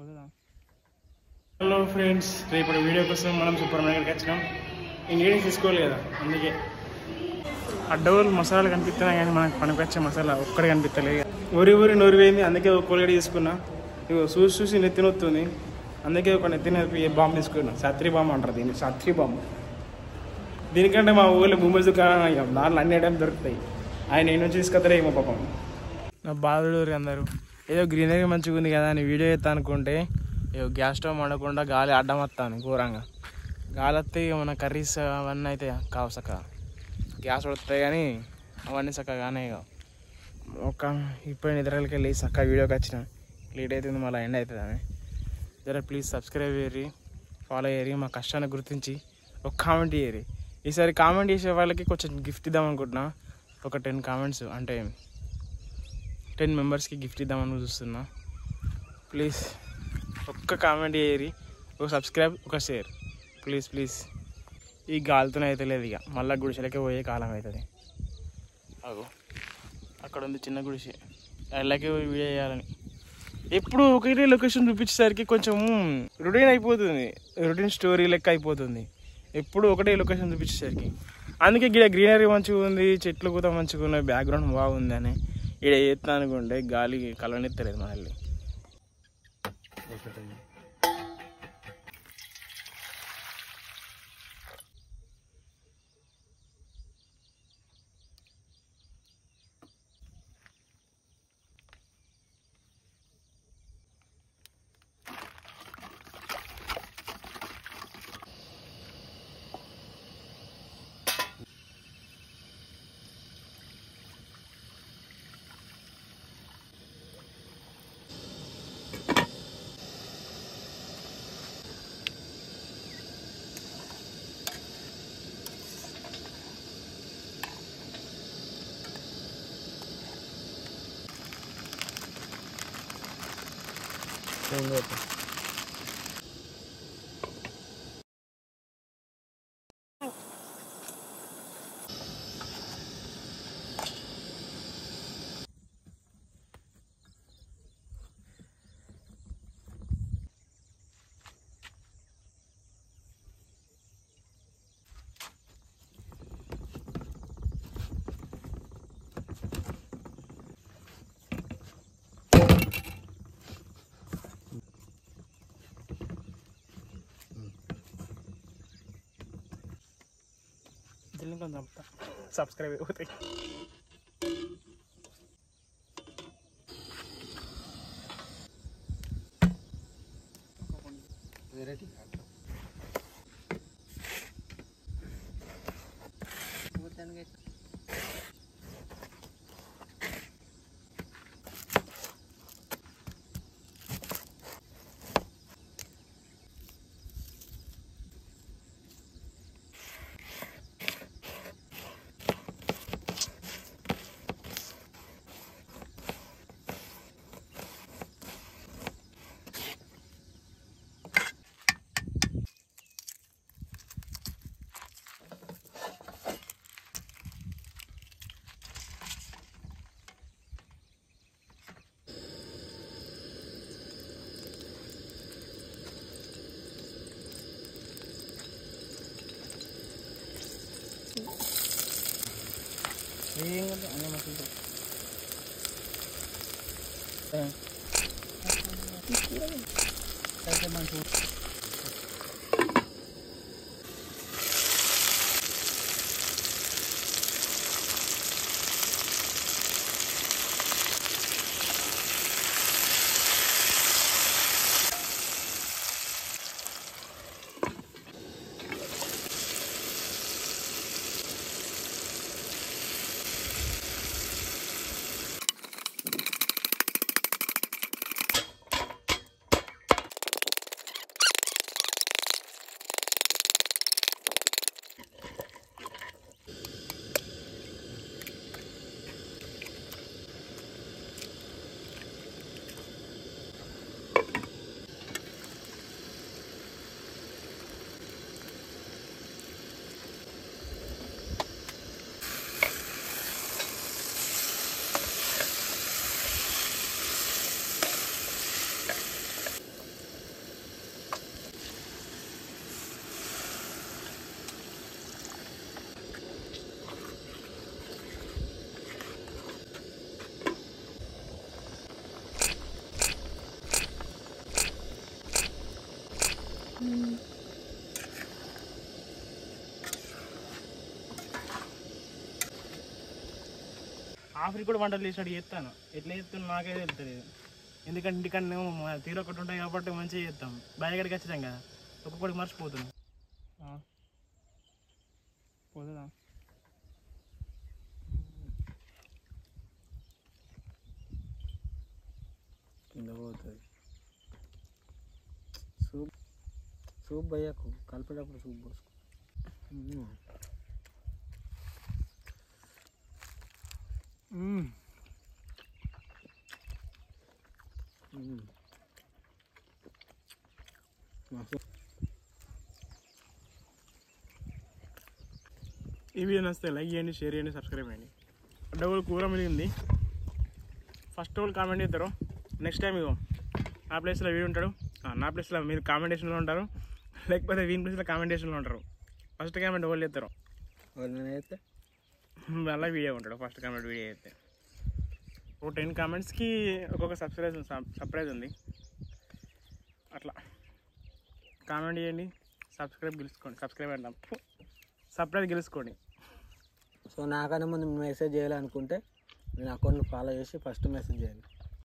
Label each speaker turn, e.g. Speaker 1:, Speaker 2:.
Speaker 1: Hello friends, రేపు video కోసం మనం సూపర్ మార్కెట్కి వచ్చినాం. ఇంగ్రీడియంట్స్ తీసుకోవాలి కదా, అందుకే అడ్డవులు మసాలాలు కనిపిస్తున్నాయి కానీ మనకు పనికొచ్చే మసాలా ఒక్కడే కనిపించలేదు. ఊరి నూరి వేయింది, అందుకే ఒక కోల్గేట్ తీసుకున్నా. ఇగో చూసి నెత్తి నొత్తుంది, అందుకే ఒక నెత్తి నొప్పి బాంబు తీసుకున్నా. సాత్రి బాంబు అంటారు దీన్ని, సాత్రి బాంబు. దీనికంటే మా ఊళ్ళో ముంబై దుకాణం దాంట్లో అన్ని ఐటమ్స్ దొరుకుతాయి. ఆయన ఏ నుంచి తీసుకొస్తారే ఏమో పాపం. నా బాధలు అందరూ ఏదో గ్రీనరీ మంచిగా ఉంది కదా అని వీడియో చేస్తా అనుకుంటే గ్యాస్ స్టవ్ వండకుండా గాలి అడ్డం వస్తాను ఘోరంగా. గాలి వస్తే మన కర్రీస్ అవన్నీ అయితే కావు చక్కగా, గ్యాస్ వస్తాయి కానీ అవన్నీ చక్కగానే ఒక ఇప్పుడు నిద్రలకి వెళ్ళి చక్కగా వీడియోకి వచ్చిన లేట్ అవుతుంది, మళ్ళీ ఎండ్ అవుతుంది అని. జర ప్లీజ్ సబ్స్క్రైబ్ చేయరి, ఫాలో చేయరి, మా కష్టాన్ని గుర్తించి ఒక కామెంట్ చేయరి. ఈసారి కామెంట్ చేసే వాళ్ళకి కొంచెం గిఫ్ట్ ఇద్దాం అనుకుంటున్నా. ఒక 10 కామెంట్స్ అంటే 10 మెంబర్స్కి గిఫ్ట్ ఇద్దామని చూస్తున్నా. ప్లీజ్ ఒక్క కామెంట్ చేయరి, ఒక సబ్స్క్రైబ్, ఒక షేర్, ప్లీజ్. ఈ గాలితోనే అయితే లేదు, ఇక మళ్ళీ గుడిసెలకే పోయే కాలం అవుతుంది. అగో అక్కడ ఉంది చిన్న గుడిసె, అలాగే వీడియో చేయాలని. ఎప్పుడు ఒకటే లొకేషన్ చూపించేసరికి కొంచెం రొటీన్ అయిపోతుంది, రొటీన్ స్టోరీ లెక్క అయిపోతుంది. ఎప్పుడు ఒకటే లొకేషన్ చూపించేసరికి అందుకే గ్రీనరీ మంచిగా ఉంది, చెట్లు కూడా మంచిగా ఉన్నాయి, బ్యాక్గ్రౌండ్ బాగుంది అని ఇక్కడ చేస్తా అనుకుంటే గాలి కలవనెత్తలేదు మళ్ళీ. సబ్స్క్రైబ్ అయిపోతాయి. వెరైటీ ఏం కదా అన్నీ మసలు మంచి ఆఫ్రికా కూడా వంటలు చేసినట్టు చేస్తాను. ఎట్లా చేస్తాను నాకే తెలుస్తుంది. ఎందుకంటే ఇంటికన్నా తీరు ఒకటి ఉంటాయి కాబట్టి మంచిగా చేస్తాం. బయటకి ఖచ్చితంగా ఒక్కొక్కడికి మర్చిపోతున్నాం. పోతుందా
Speaker 2: కింద పోతుంది. సూప్ భయ్యకు కలిపేటప్పుడు సూప్ పోసుకో.
Speaker 1: ఈ వీడియో నచ్చితే లైక్ చేయండి, షేర్ చేయండి, సబ్స్క్రైబ్ చేయండి. డబుల్ కూర మిగిలింది. ఫస్ట్ వాళ్ళు కామెంట్ చేస్తారు. నెక్స్ట్ టైం ఇగో నా ప్లేస్లో వీడు ఉంటాడు, నా ప్లేస్లో మీరు కామెంటేషన్లో ఉంటారు, లేకపోతే వీని ప్లేస్లో కామెంటేషన్లో ఉంటారు. ఫస్ట్ కామెంట్ వాళ్ళు చేస్తారు,
Speaker 2: అయితే
Speaker 1: మళ్ళీ వీడియో ఉంటాడు. ఫస్ట్ కామెంట్ వీడియో అయితే ఒక 10 కామెంట్స్కి ఒక్కొక్క సర్ప్రైజ్ ఉంది. అట్లా కామెంట్ చేయండి, సబ్స్క్రైబ్ అంటాం, సర్ప్రైజ్ గెలుచుకోండి.
Speaker 2: సో నాకన్నా ముందు మెసేజ్ చేయాలనుకుంటే నేను అకౌంట్ ఫాలో చేసి ఫస్ట్ మెసేజ్ చేయండి.